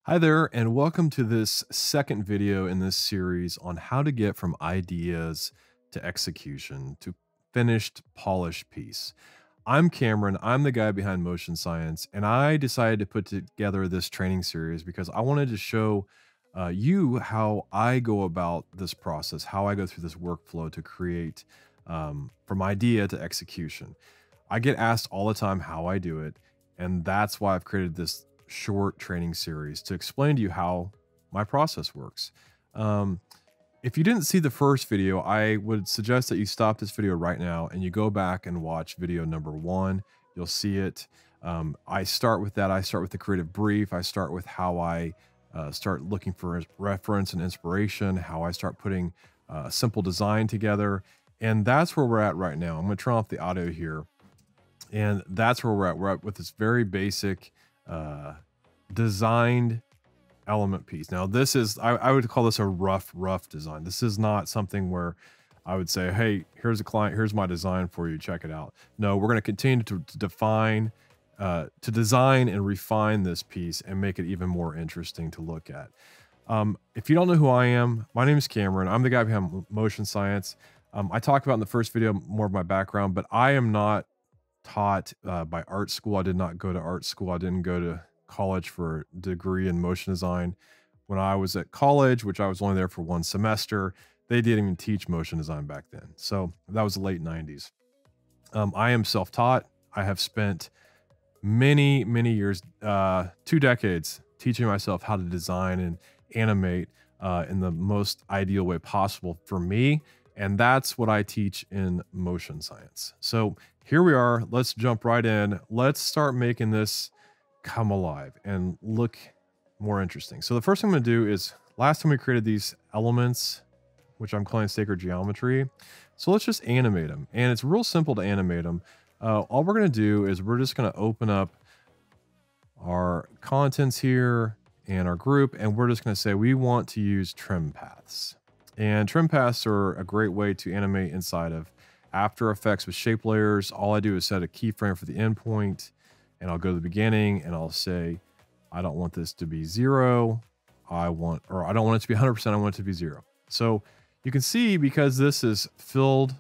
Hi there, and welcome to this second video in this series on how to get from ideas to execution to finished, polished piece. I'm Cameron, I'm the guy behind Motion Science, and I decided to put together this training series because I wanted to show you how I go about this process, how I go through this workflow to create from idea to execution. I get asked all the time how I do it, and that's why I've created this short training series to explain to you how my process works. Um, if you didn't see the first video, I would suggest that you stop this video right now and you go back and watch video number one. You'll see it. I start with that. I start with the creative brief. I start with how I start looking for reference and inspiration, how I start putting a simple design together. And that's where we're at right now. I'm going to turn off the audio here. And that's where we're at. We're at with this very basic designed element piece. Now, this is, I would call this a rough design. This is not something where I would say, hey, here's a client, here's my design for you, check it out. No, we're going to continue to define, to design and refine this piece and make it even more interesting to look at. If you don't know who I am, my name is Cameron. I'm the guy behind Motion Science. I talked about in the first video more of my background, but I am not taught by art school. I did not go to art school. I didn't go to college for a degree in motion design. When I was at college, which I was only there for one semester, they didn't even teach motion design back then. So that was the late 90s. I am self-taught. I have spent many years, 2 decades, teaching myself how to design and animate in the most ideal way possible for me. And that's what I teach in motion science. So here we are. Let's jump right in. Let's start making this come alive and look more interesting. So the first thing I'm going to do is, last time we created these elements, which I'm calling sacred geometry. So let's just animate them. And it's real simple to animate them. All we're going to do is we're just going to open up our contents here and our group, and we're just going to say we want to use trim paths. And trim paths are a great way to animate inside of After Effects with shape layers. All I do is set a keyframe for the endpoint, and I'll go to the beginning and I'll say, I don't want this to be 0. I don't want it to be 100%. I want it to be 0. So you can see, because this is filled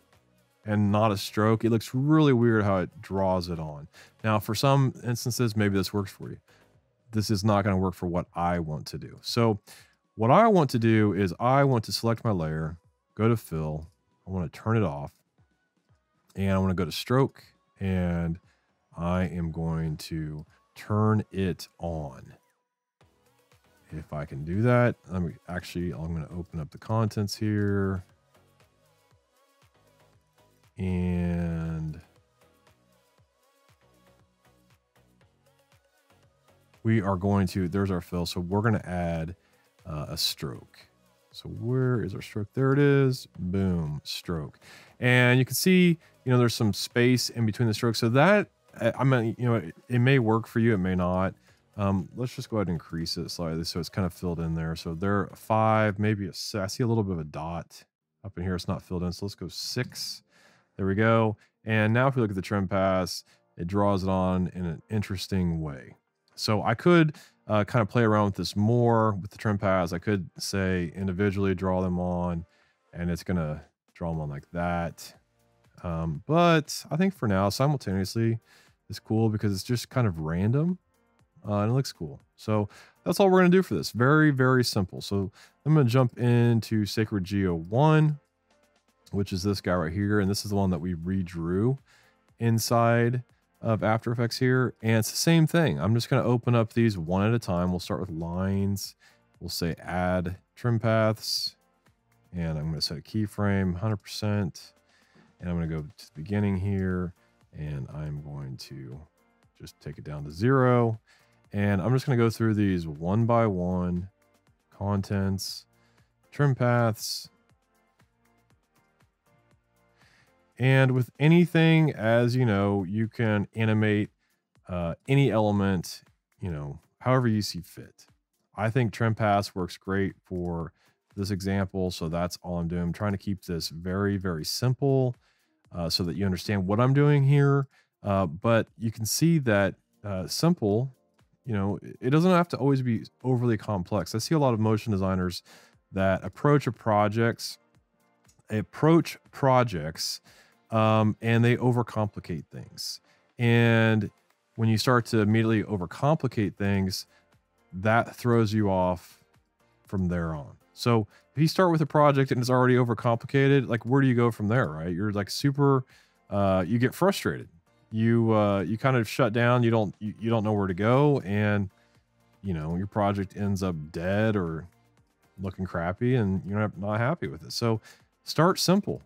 and not a stroke, it looks really weird how it draws it on. Now, for some instances, maybe this works for you. This is not going to work for what I want to do. So what I want to do is I want to select my layer, go to fill. I want to turn it off, and I want to go to stroke, and I am going to turn it on. If I can do that, I'm going to open up the contents here. And we are going to, there's our fill. So we're going to add a stroke. So where is our stroke? There it is. Boom, stroke. And you can see, there's some space in between the strokes. So that, I mean, it may work for you. It may not. Let's just go ahead and increase it slightly so it's kind of filled in there. So there, 5, maybe a 6. I see a little bit of a dot up in here. It's not filled in. So let's go 6. There we go. And now if we look at the trim paths, it draws it on in an interesting way. So I could kind of play around with this more with the trim paths. I could say individually draw them on, and it's going to draw them on like that. But I think for now, simultaneously is cool because it's just kind of random and it looks cool. So that's all we're going to do for this. Very simple. So I'm going to jump into Sacred Geo 1, which is this guy right here. And this is the one that we redrew inside of After Effects here. And it's the same thing. I'm just going to open up these one at a time. We'll start with lines. We'll say add trim paths. And I'm going to set a keyframe 100%. And I'm going to go to the beginning here. And I'm going to just take it down to 0. And I'm just going to go through these one by one. Contents, trim paths. And with anything, as you know, you can animate any element, however you see fit. I think trim paths works great for this example. So that's all I'm doing. I'm trying to keep this very simple so that you understand what I'm doing here. But you can see that simple you know, it doesn't have to always be overly complex. I see a lot of motion designers that approach projects and they overcomplicate things. And when you start to immediately overcomplicate things, that throws you off from there on. So if you start with a project and it's already overcomplicated, like where do you go from there, right? You're like super, you get frustrated. You kind of shut down. You don't know where to go, and you know your project ends up dead or looking crappy, and you're not happy with it. So start simple,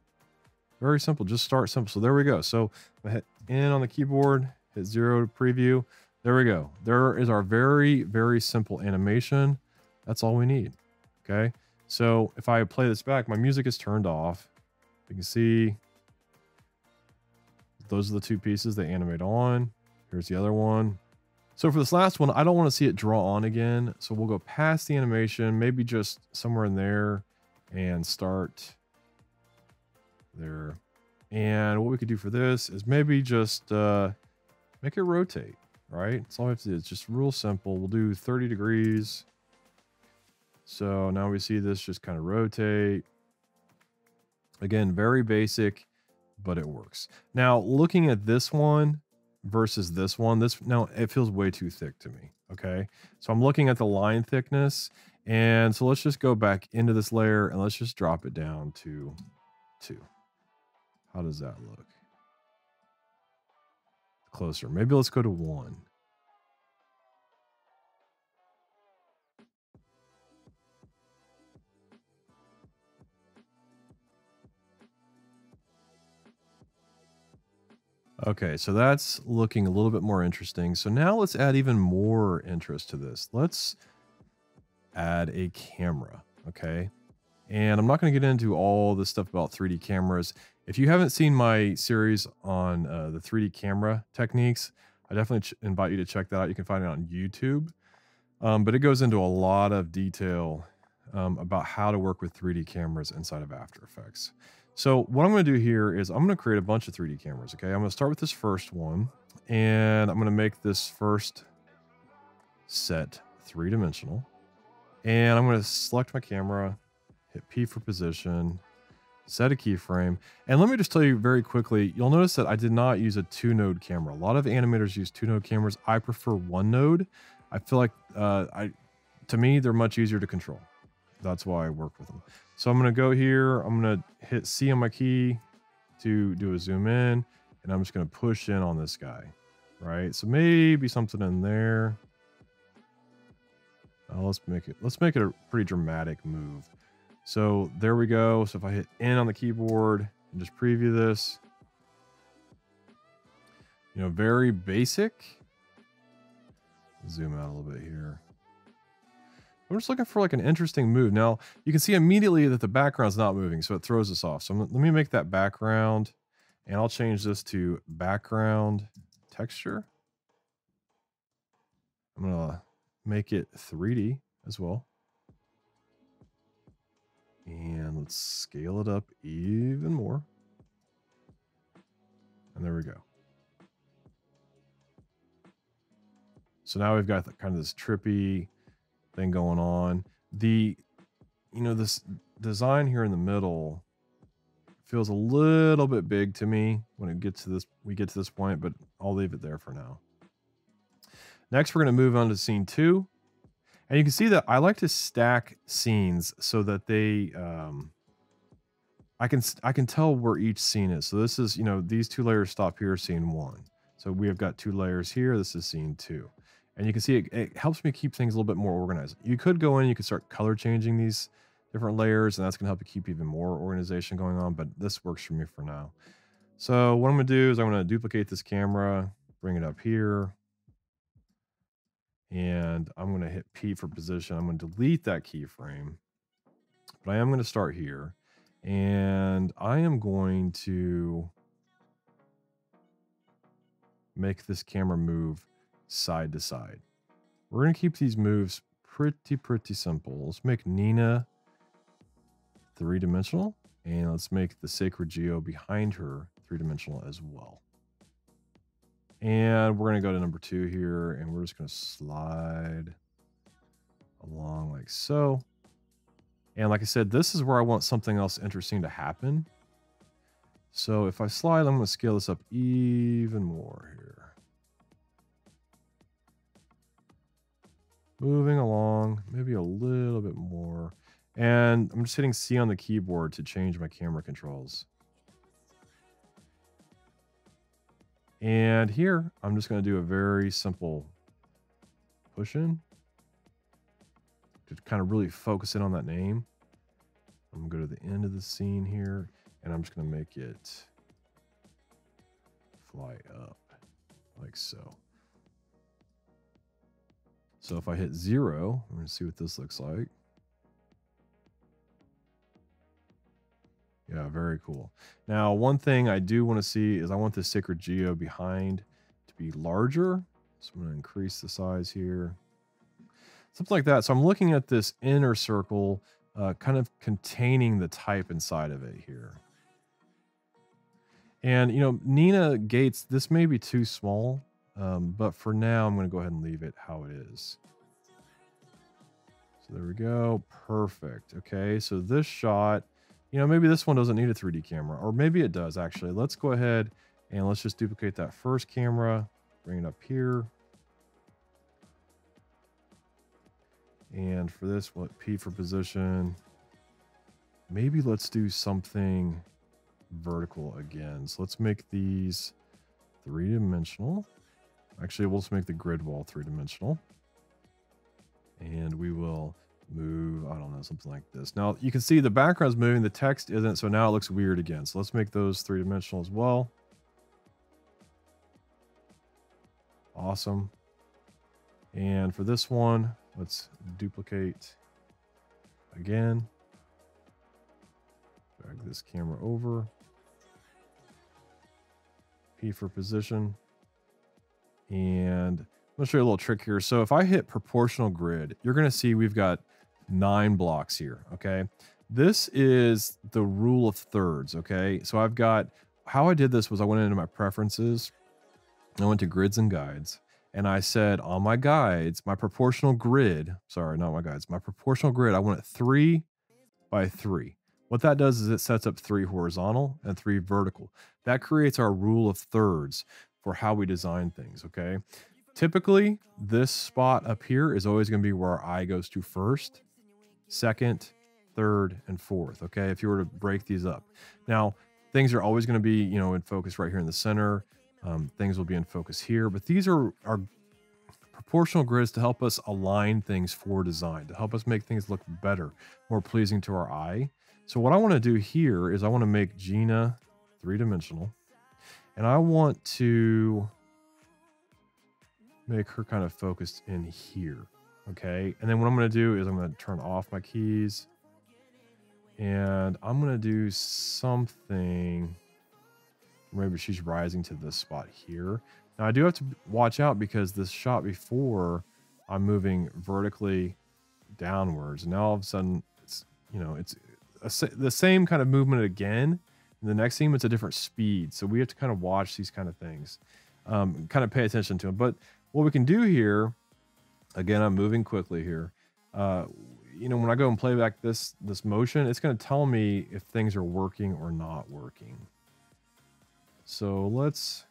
very simple. Just start simple. So there we go. So I hit N on the keyboard, hit 0 to preview. There we go. There is our very, very simple animation. That's all we need. Okay. So if I play this back, my music is turned off. You can see those are the two pieces they animate on. Here's the other one. So for this last one, I don't want to see it draw on again. So we'll go past the animation, maybe just somewhere in there and start there. And what we could do for this is maybe just make it rotate, right? That's all we have to do. It's just real simple. We'll do 30 degrees. So now we see this just kind of rotate. Again, very basic, but it works. Now, looking at this one versus this one, now it feels way too thick to me, okay? So I'm looking at the line thickness, and so let's just go back into this layer, and let's just drop it down to 2. How does that look? Closer. Maybe let's go to 1. Okay, so that's looking a little bit more interesting. So now let's add even more interest to this. Let's add a camera, okay? And I'm not going to get into all this stuff about 3D cameras. If you haven't seen my series on the 3D camera techniques, I definitely invite you to check that out. You can find it on YouTube. But it goes into a lot of detail about how to work with 3D cameras inside of After Effects. So what I'm going to do here is I'm going to create a bunch of 3D cameras. Okay, I'm going to start with this first one, and I'm going to make this first set 3-dimensional. And I'm going to select my camera, hit P for position, set a keyframe. And let me just tell you very quickly, you'll notice that I did not use a 2-node camera. A lot of animators use 2-node cameras. I prefer 1-node. I feel like to me, they're much easier to control. That's why I work with them. So I'm going to go here. I'm going to hit C on my key to do a zoom in, and I'm just going to push in on this guy, right? So maybe something in there. Let's make it a pretty dramatic move. So there we go. So if I hit N on the keyboard and just preview this, you know, very basic. Zoom out a little bit here. I'm just looking for like an interesting move. Now you can see immediately that the background's not moving, so it throws us off. So let me make that background, and I'll change this to background texture. I'm gonna make it 3D as well. And let's scale it up even more. And there we go. So now we've got kind of this trippy thing going on. This design here in the middle feels a little bit big to me when we get to this point, but I'll leave it there for now. Next, we're going to move on to scene 2. And you can see that I like to stack scenes so that they, I can tell where each scene is. So this is, these 2 layers stop here, scene 1. So we have got 2 layers here. This is scene 2. And you can see it helps me keep things a little bit more organized. You could go in, you could start color changing these different layers, and that's going to help you keep even more organization going on, but this works for me for now. So what I'm going to do is I'm going to duplicate this camera, bring it up here, and I'm going to hit P for position. I'm going to delete that keyframe, but I am going to start here, and I am going to make this camera move side to side. We're going to keep these moves pretty simple. Let's make Nina 3-dimensional, and let's make the Sacred Geo behind her 3-dimensional as well. And we're going to go to number 2 here, and we're just going to slide along like so. And like I said, this is where I want something else interesting to happen. So if I slide, I'm going to scale this up even more here. Moving along, maybe a little bit more. And I'm just hitting C on the keyboard to change my camera controls. And here, I'm just going to do a very simple push in to kind of really focus in on that name. I'm going to go to the end of the scene here, and I'm just going to make it fly up like so. So if I hit 0, I'm going to see what this looks like. Yeah, very cool. Now, one thing I do want to see is I want the Sacred Geo behind to be larger. So I'm going to increase the size here. Something like that. So I'm looking at this inner circle, kind of containing the type inside of it here. And, you know, Nina Gates, this may be too small, but for now, I'm going to go ahead and leave it how it is. So there we go. Perfect. Okay, so this shot, you know, maybe this one doesn't need a 3D camera, or maybe it does actually. Let's go ahead and let's just duplicate that first camera, bring it up here. And for this, we'll hit P for position. Maybe let's do something vertical again. So let's make these 3-dimensional. Actually, we'll just make the grid wall 3-dimensional. And we will move, I don't know, something like this. Now, you can see the background's moving, the text isn't, so now it looks weird again. So let's make those 3-dimensional as well. Awesome. And for this one, let's duplicate again. Drag this camera over. P for position. And I'm going to show you a little trick here. So if I hit proportional grid, you're going to see we've got 9 blocks here. Okay. This is the rule of thirds. Okay. So I've got, how I did this was I went into my preferences. I went to grids and guides. And I said on my guides, my proportional grid, sorry, not my guides, my proportional grid, I want it 3 by 3. What that does is it sets up 3 horizontal and 3 vertical. That creates our rule of thirds for how we design things, okay? Typically, this spot up here is always going to be where our eye goes to first, second, third, and fourth, okay? If you were to break these up. Now, things are always going to be, you know, in focus right here in the center. Things will be in focus here, but these are our proportional grids to help us align things for design, to help us make things look better, more pleasing to our eye. So what I want to do here is I want to make Gina 3-dimensional, and I want to make her kind of focused in here. Okay. And then what I'm going to do is I'm going to turn off my keys, and I'm going to do something. Maybe she's rising to this spot here. Now I do have to watch out because this shot before I'm moving vertically downwards. And now all of a sudden it's, you know, it's the same kind of movement again. In the next scene, it's a different speed. So we have to kind of watch these kind of things, kind of pay attention to them. But what we can do here, again, I'm moving quickly here. You know, when I go and play back this motion, it's going to tell me if things are working or not working. So let's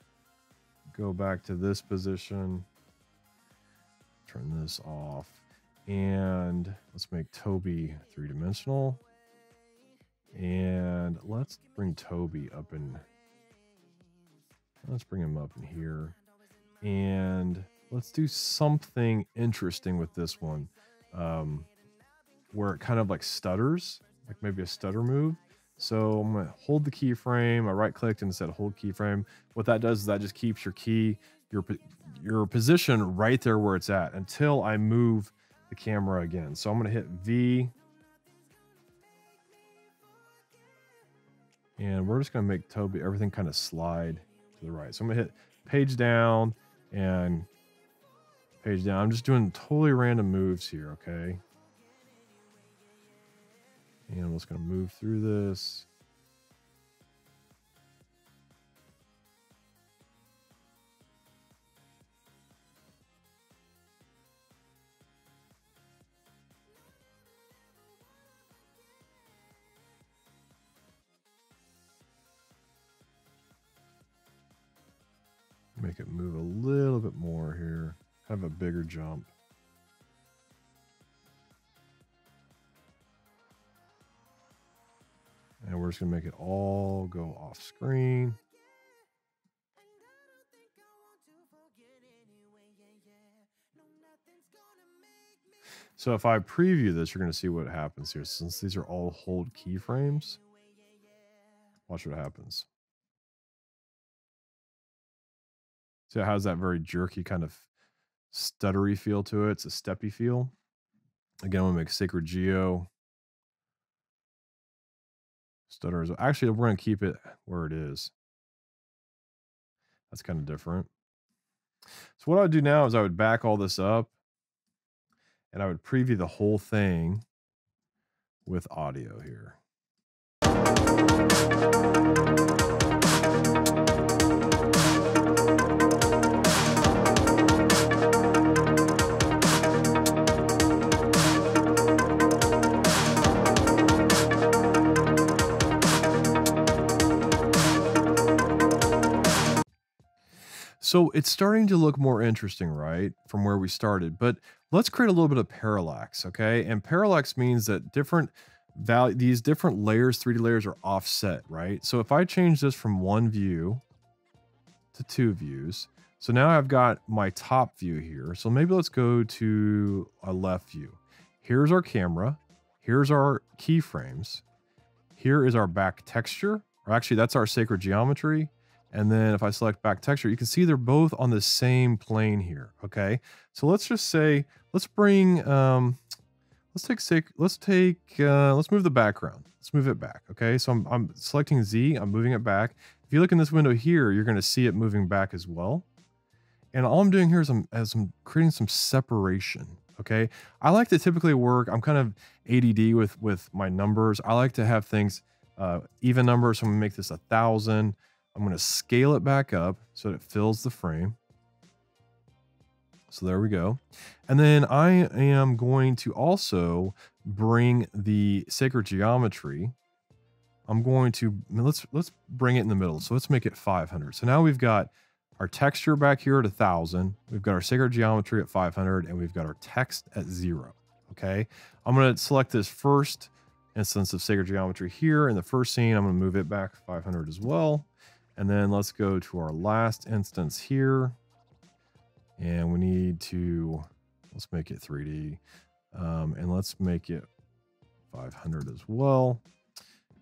go back to this position, turn this off, and let's make Toby 3-dimensional. And let's bring Toby up in, let's bring him up in here. And let's do something interesting with this one, where it kind of like stutters, like maybe a stutter move. So I'm going to hold the keyframe. I right clicked and said hold keyframe. What that does is that just keeps your key, your position right there where it's at until I move the camera again. So I'm going to hit V. And we're just going to make Toby, everything kind of slide to the right. So I'm going to hit page down and page down. I'm just doing totally random moves here, okay? And I'm just going to move through this. Make it move a little bit more here. Have a bigger jump. And we're just going to make it all go off screen. So if I preview this, you're going to see what happens here. Since these are all hold keyframes, watch what happens. So it has that very jerky kind of stuttery feel to it. It's a steppy feel. Again, I'm going to make Sacred Geo stutter as well. Actually, we're going to keep it where it is. That's kind of different. So what I would do now is I would back all this up and I would preview the whole thing with audio here. So it's starting to look more interesting, right, from where we started, but let's create a little bit of parallax, okay? And parallax means that these different layers, 3D layers, are offset, right? So if I change this from one view to two views, so now I've got my top view here. So maybe let's go to a left view. Here's our camera. Here's our keyframes. Here is our back texture, or actually that's our sacred geometry. And then if I select back texture, you can see they're both on the same plane here. Okay. So let's just say, let's bring, let's move the background. Let's move it back. Okay. So I'm selecting Z, I'm moving it back. If you look in this window here, you're going to see it moving back as well. And all I'm doing here is I'm creating some separation. Okay. I like to typically work, I'm kind of ADD with my numbers. I like to have things, even numbers. So I'm gonna make this 1,000. I'm going to scale it back up so that it fills the frame. So there we go. And then I am going to also bring the sacred geometry. I'm going to, let's bring it in the middle. So let's make it 500. So now we've got our texture back here at 1,000. We've got our sacred geometry at 500, and we've got our text at 0. Okay. I'm going to select this first instance of sacred geometry here in the first scene. I'm going to move it back 500 as well. And then let's go to our last instance here. And we need to, let's make it 3D. And let's make it 500 as well.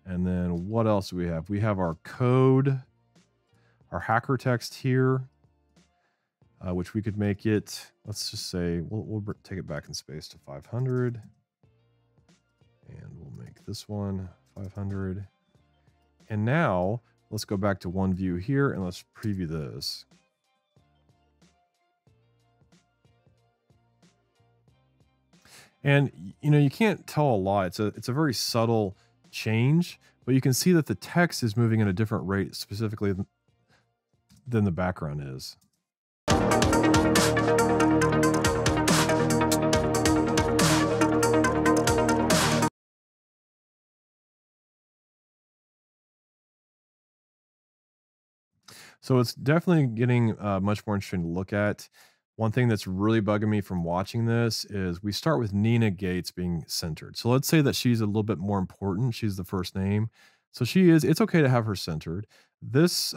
And then what else do we have? We have our code, our hacker text here, which we could make it, let's just say, we'll take it back in space to 500. And we'll make this one 500. And now, let's go back to one view here and let's preview this. And you know, you can't tell a lot. It's a very subtle change, but you can see that the text is moving at a different rate specifically than the background is. So it's definitely getting much more interesting to look at. One thing that's really bugging me from watching this is we start with Nina Gates being centered. So let's say that she's a little bit more important. She's the first name. So she is, it's okay to have her centered. This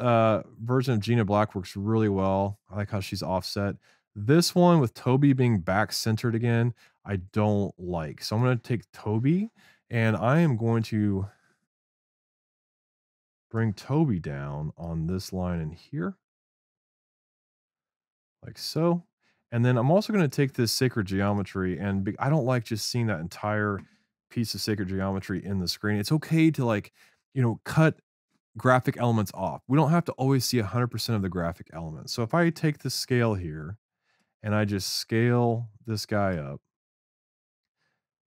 version of Gina Black works really well. I like how she's offset. This one with Toby being back centered again, I don't like. So I'm going to take Toby and I am going to bring Toby down on this line in here, like so. And then I'm also going to take this sacred geometry, and I don't like just seeing that entire piece of sacred geometry in the screen. It's okay to, like, you know, cut graphic elements off. We don't have to always see 100% of the graphic elements. So if I take the scale here and I just scale this guy up,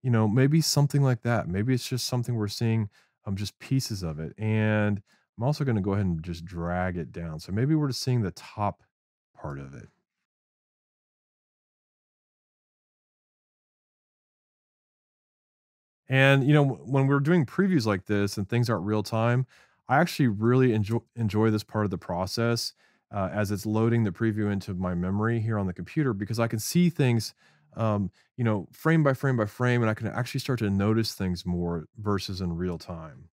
you know, maybe something like that. Maybe it's just something we're seeing, just pieces of it. And I'm also going to go ahead and just drag it down. So maybe we're just seeing the top part of it. And, you know, when we're doing previews like this and things aren't real time, I actually really enjoy this part of the process. as it's loading the preview into my memory here on the computer, because I can see things, frame by frame by frame, and I can actually start to notice things more versus in real time.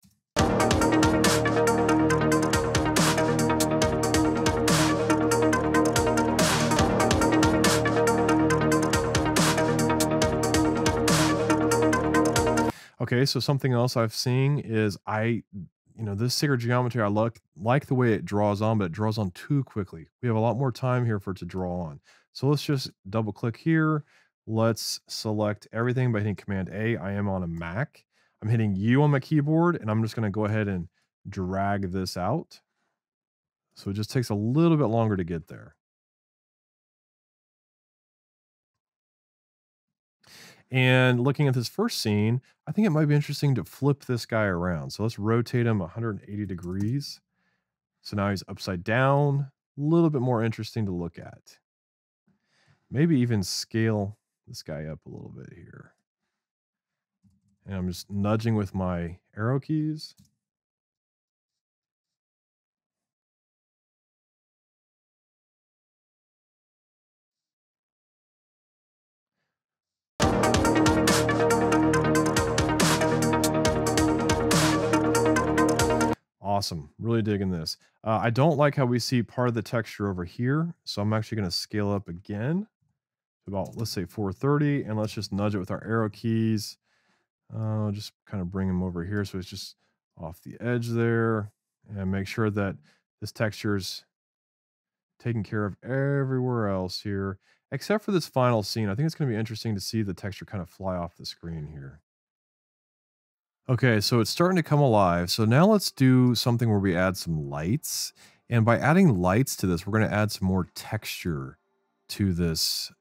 Okay, so something else I've seen is this sacred geometry, I like the way it draws on, but it draws on too quickly. We have a lot more time here for it to draw on. So let's just double click here. Let's select everything by hitting Command A. I am on a Mac. I'm hitting U on my keyboard, and I'm just going to go ahead and drag this out. So it just takes a little bit longer to get there. And looking at this first scene, I think it might be interesting to flip this guy around. So let's rotate him 180 degrees. So now he's upside down, a little bit more interesting to look at. Maybe even scale this guy up a little bit here. And I'm just nudging with my arrow keys. Awesome. Really digging this. I don't like how we see part of the texture over here. So I'm actually going to scale up again to about, let's say 430. And let's just nudge it with our arrow keys. Just kind of bring him over here. So it's just off the edge there. And make sure that this texture's taken care of everywhere else here. Except for this final scene. I think it's going to be interesting to see the texture kind of fly off the screen here. Okay, so it's starting to come alive. So now let's do something where we add some lights. And by adding lights to this, we're going to add some more texture to this,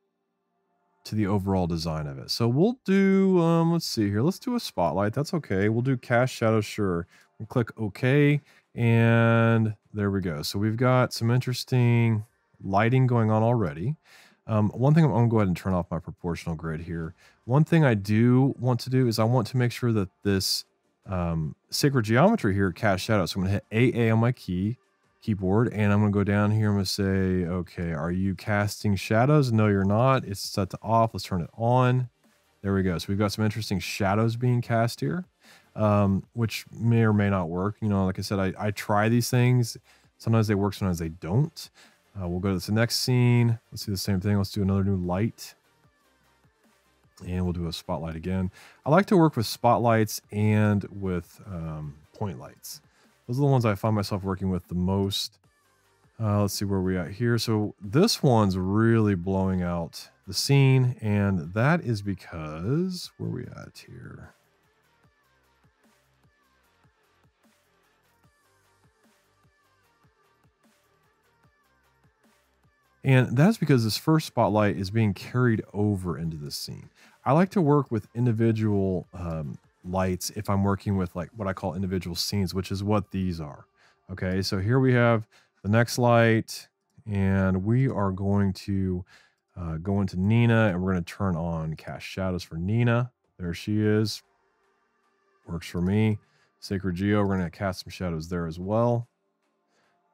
to the overall design of it. So we'll do, let's see here. Let's do a spotlight. That's okay. We'll do cast shadow, sure. We'll click OK. And there we go. So we've got some interesting lighting going on already. One thing, I'm going to go ahead and turn off my proportional grid here. One thing I do want to do is I want to make sure that this sacred geometry here cast shadows. So I'm going to hit AA on my keyboard, and I'm going to go down here. I'm going to say, okay, are you casting shadows? No, you're not. It's set to off. Let's turn it on. There we go. So we've got some interesting shadows being cast here, which may or may not work. Like I said, I try these things. Sometimes they work, sometimes they don't. We'll go to the next scene. Let's do the same thing. Let's do another new light. And we'll do a spotlight again. I like to work with spotlights and with point lights. Those are the ones I find myself working with the most. Let's see where we're at here. So this one's really blowing out the scene. And that is because, where are we at here? And that's because this first spotlight is being carried over into this scene. I like to work with individual lights if I'm working with like what I call individual scenes, which is what these are. Okay, so here we have the next light, and we are going to go into Nina, and we're going to turn on cast shadows for Nina. There she is. Works for me. Sacred Geo, we're going to cast some shadows there as well.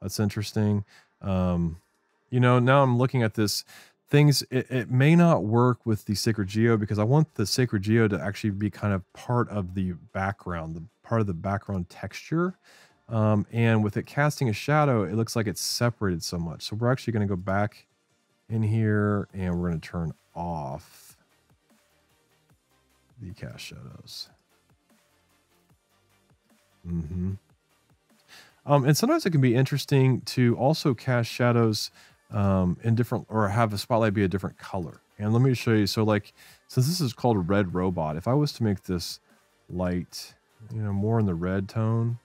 That's interesting. Now I'm looking at this. It may not work with the Sacred Geo because I want the Sacred Geo to actually be kind of part of the background, part of the background texture. And with it casting a shadow, it looks like it's separated so much. So we're actually going to go back in here, and we're going to turn off the cast shadows. And sometimes it can be interesting to also cast shadows in different, or have a spotlight be a different color. And let me show you. So like, since this is called Red Robot, if I was to make this light, more in the red tone,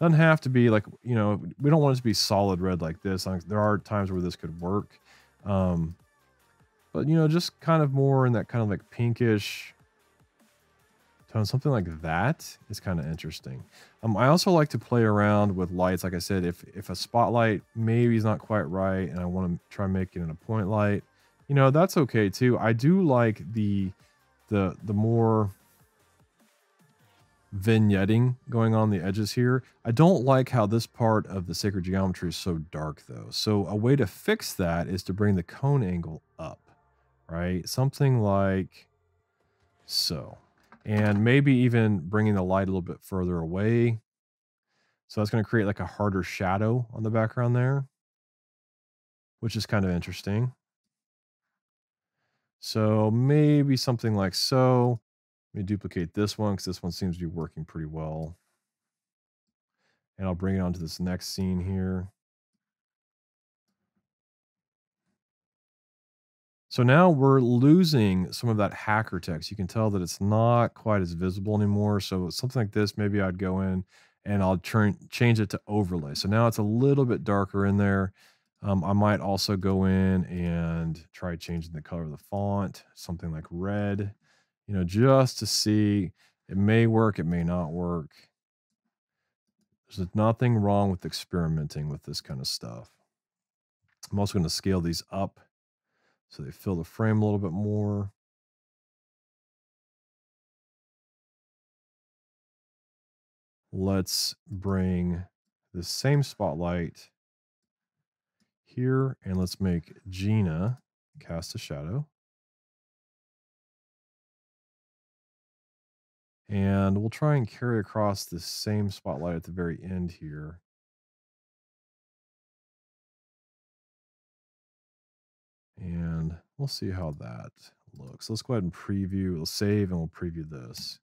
doesn't have to be like, we don't want it to be solid red like this. There are times where this could work. But just kind of more in that kind of like pinkish tone, something like that is kind of interesting. I also like to play around with lights. Like I said, if a spotlight maybe is not quite right and I want to try making it a point light, that's okay too. I do like the more vignetting going on the edges here. I don't like how this part of the sacred geometry is so dark though. So a way to fix that is to bring the cone angle up, right? Something like so. And maybe even bringing the light a little bit further away. So that's going to create like a harder shadow on the background there, which is kind of interesting. So maybe something like so. Let me duplicate this one because this one seems to be working pretty well. And I'll bring it onto this next scene here. So now we're losing some of that hacker text. You can tell that it's not quite as visible anymore. So something like this, maybe I'd go in and I'll change it to overlay. So now it's a little bit darker in there. I might also go in and try changing the color of the font, something like red, just to see. It may work, it may not work. There's nothing wrong with experimenting with this kind of stuff. I'm also going to scale these up so they fill the frame a little bit more. Let's bring the same spotlight here and let's make Gina cast a shadow. And we'll try and carry across the same spotlight at the very end here. And we'll see how that looks. Let's go ahead and preview. We'll save and we'll preview this.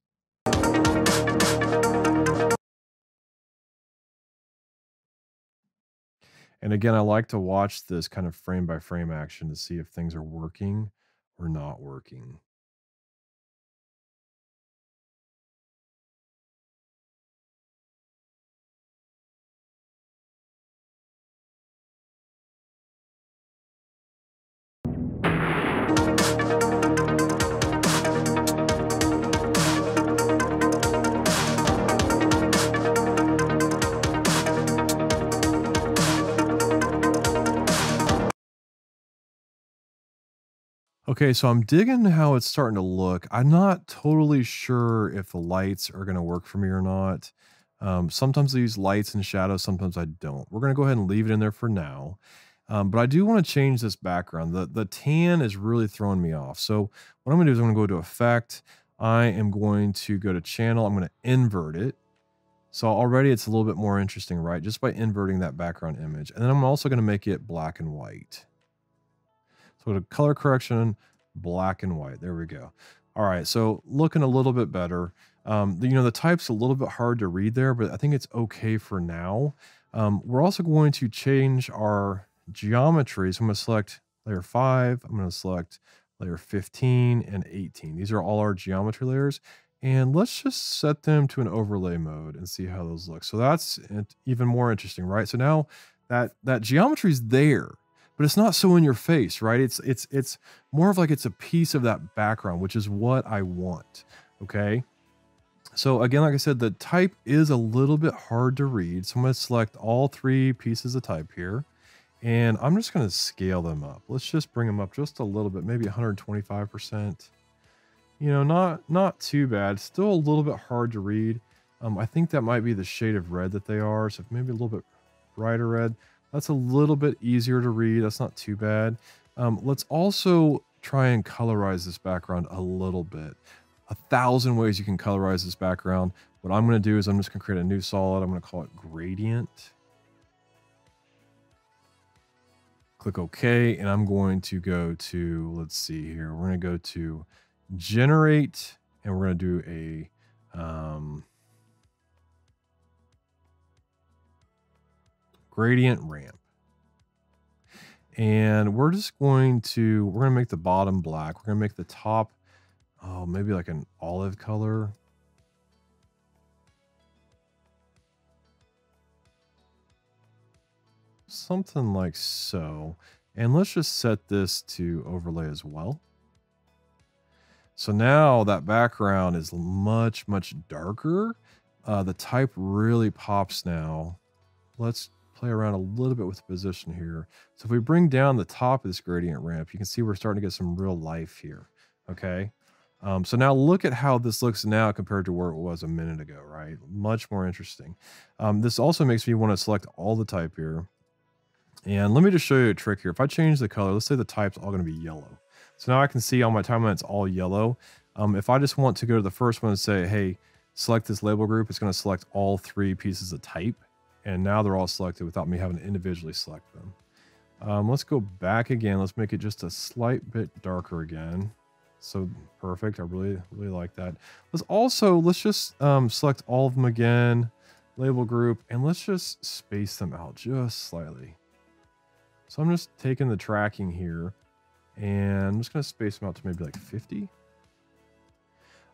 And again, I like to watch this kind of frame by frame action to see if things are working or not working. Okay, so I'm digging how it's starting to look. I'm not totally sure if the lights are going to work for me or not. Sometimes I use lights and shadows, sometimes I don't. We're going to go ahead and leave it in there for now. But I do want to change this background. The tan is really throwing me off. So what I'm going to do is I'm going to go to Effect. I am going to go to Channel. I'm going to invert it. So already it's a little bit more interesting, right? Just by inverting that background image. And then I'm also going to make it black and white. So to color correction, black and white. There we go. All right, so looking a little bit better. The type's a little bit hard to read there, but I think it's okay for now. We're also going to change our geometry. So I'm going to select layer 5. I'm going to select layer 15 and 18. These are all our geometry layers. And let's just set them to an overlay mode and see how those look. So that's even more interesting, right? So now that geometry is there, but it's not so in your face, right? It's more of like it's a piece of that background, which is what I want. Okay. So again, like I said, the type is a little bit hard to read. So I'm going to select all 3 pieces of type here, and I'm just going to scale them up. Let's just bring them up just a little bit, maybe 125%. Not too bad. Still a little bit hard to read. I think that might be the shade of red that they are. So maybe a little bit brighter red. That's a little bit easier to read. That's not too bad. Let's also try and colorize this background a little bit. 1,000 ways you can colorize this background. What I'm going to do is I'm just going to create a new solid. I'm going to call it gradient. Click OK, and I'm going to go to, let's see here. We're going to go to generate, and we're going to do a gradient ramp. And we're going to make the bottom black. We're going to make the top, maybe like an olive color. Something like so. And let's just set this to overlay as well. So now that background is much, much darker. The type really pops now. Let's play around a little bit with the position here. So if we bring down the top of this gradient ramp, you can see we're starting to get some real life here. Okay. So now look at how this looks now compared to where it was a minute ago, right? Much more interesting. This also makes me want to select all the type here. And let me just show you a trick here. If I change the color, let's say the type's all going to be yellow. So now I can see on my timeline it's all yellow. If I just want to go to the first one and say, hey, select this label group, it's going to select all 3 pieces of type. And now they're all selected without me having to individually select them. Let's go back again. Let's make it just a slight bit darker again. So perfect. I really like that. Let's just select all of them again, label group, and let's just space them out just slightly. So I'm just taking the tracking here and I'm just going to space them out to maybe like 50.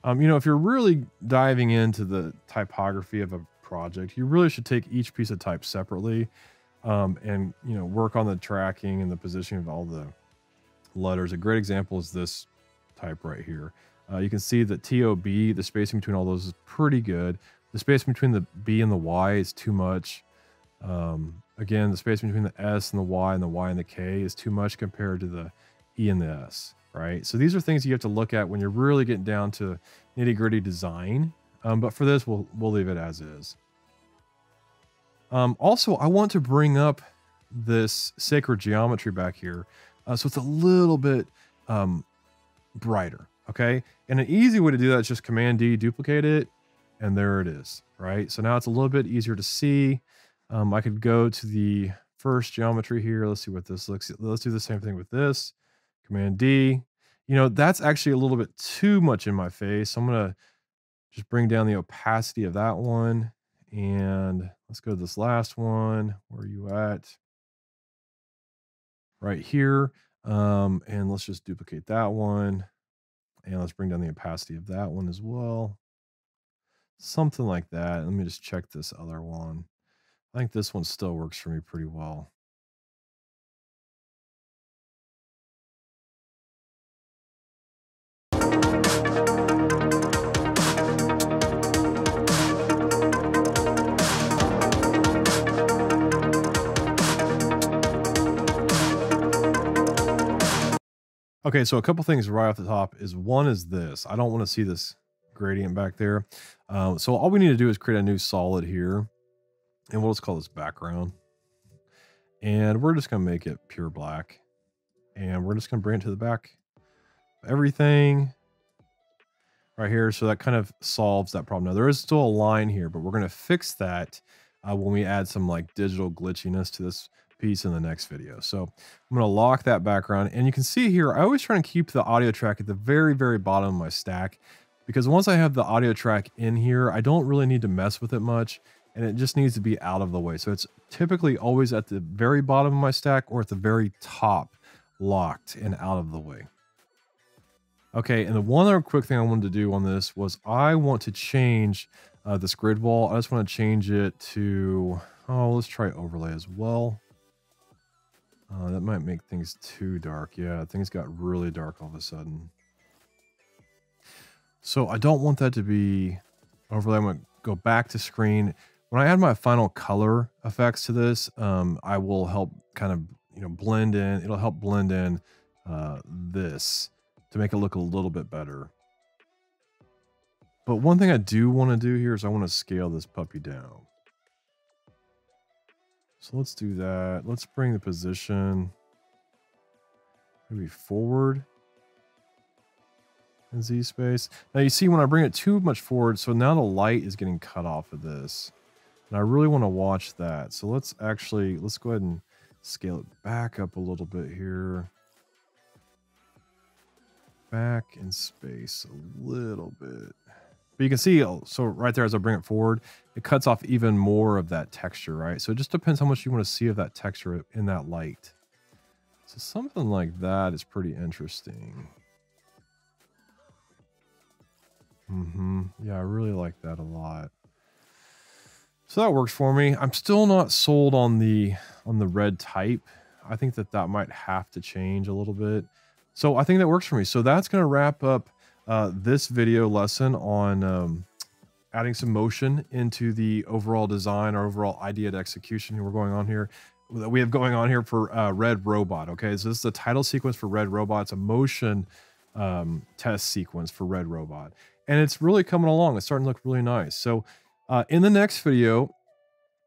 You know, if you're really diving into the typography of a project, you really should take each piece of type separately and, you know, work on the tracking and the positioning of all the letters. A great example is this type right here. You can see that TOB, the spacing between all those is pretty good. The space between the B and the Y is too much. Again, the space between the S and the Y and the K is too much compared to the E and the S, right? So these are things you have to look at when you're really getting down to nitty-gritty design. But for this, we'll leave it as is. Also, I want to bring up this sacred geometry back here. So it's a little bit brighter, okay? And an easy way to do that is just Command D, duplicate it, and there it is, right? So now it's a little bit easier to see. I could go to the first geometry here. Let's see what this looks like. Let's do the same thing with this. Command D. You know, that's actually a little bit too much in my face. I'm going to just bring down the opacity of that one. And let's go to this last one. Where are you at? Right here. And let's just duplicate that one. And let's bring down the opacity of that one as well. Something like that. Let me just check this other one. I think this one still works for me pretty well. Okay, so a couple things right off the top is one is this. I don't want to see this gradient back there. So all we need to do is create a new solid here. And we'll just call this background. And we're just going to make it pure black. And we're just going to bring it to the back. Everything right here. So that kind of solves that problem. Now there is still a line here, but we're going to fix that when we add some like digital glitchiness to this piece in the next video. So I'm going to lock that background. And you can see here, I always try to keep the audio track at the very, very bottom of my stack. Because once I have the audio track in here, I don't really need to mess with it much. And it just needs to be out of the way. So it's typically always at the very bottom of my stack or at the very top, locked and out of the way. Okay, and the one other quick thing I wanted to do on this was I want to change this grid wall. I just want to change it to, let's try overlay as well. That might make things too dark. Yeah, things got really dark all of a sudden. So I don't want that to be overlay. I'm going to go back to screen. When I add my final color effects to this, I will help kind of, blend in. It'll help blend in this to make it look a little bit better. But one thing I do want to do here is I want to scale this puppy down. So let's do that. Let's bring the position maybe forward in Z space. Now you see when I bring it too much forward, so now the light is getting cut off of this. And I really want to watch that. So let's go ahead and scale it back up a little bit here. Back in space a little bit. But you can see, so right there as I bring it forward, it cuts off even more of that texture, right? So it just depends how much you want to see of that texture in that light. So something like that is pretty interesting. Yeah, I really like that a lot. So that works for me. I'm still not sold on the red type. I think that might have to change a little bit. So I think that works for me. So that's going to wrap up this video lesson on adding some motion into the overall design or overall idea to execution that we have going on here for Red Robot. Okay, so this is the title sequence for Red Robot. It's a motion test sequence for Red Robot. And it's really coming along. It's starting to look really nice. So in the next video,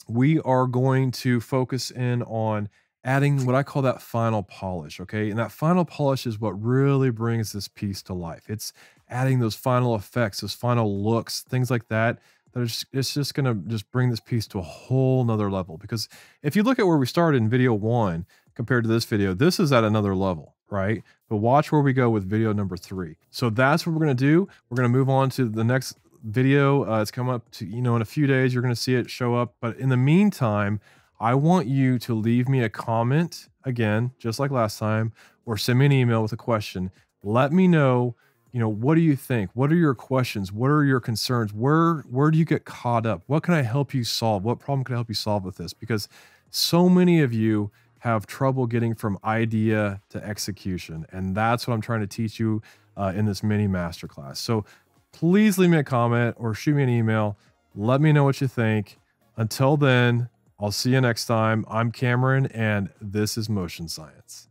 we are going to focus in on adding what I call that final polish, okay? And that final polish is what really brings this piece to life. It's adding those final effects, those final looks, things like that. It's just gonna just bring this piece to a whole nother level. Because if you look at where we started in video 1 compared to this video, this is at another level, right? But watch where we go with video number 3. So that's what we're gonna do. We're gonna move on to the next video. It's coming up to, in a few days, you're gonna see it show up. But in the meantime, I want you to leave me a comment again, just like last time, or send me an email with a question. Let me know, what do you think? What are your questions? What are your concerns? Where do you get caught up? What can I help you solve? What problem can I help you solve with this? Because so many of you have trouble getting from idea to execution. And that's what I'm trying to teach you in this mini masterclass. So please leave me a comment or shoot me an email. Let me know what you think. Until then, I'll see you next time. I'm Cameron, and this is Motion Science.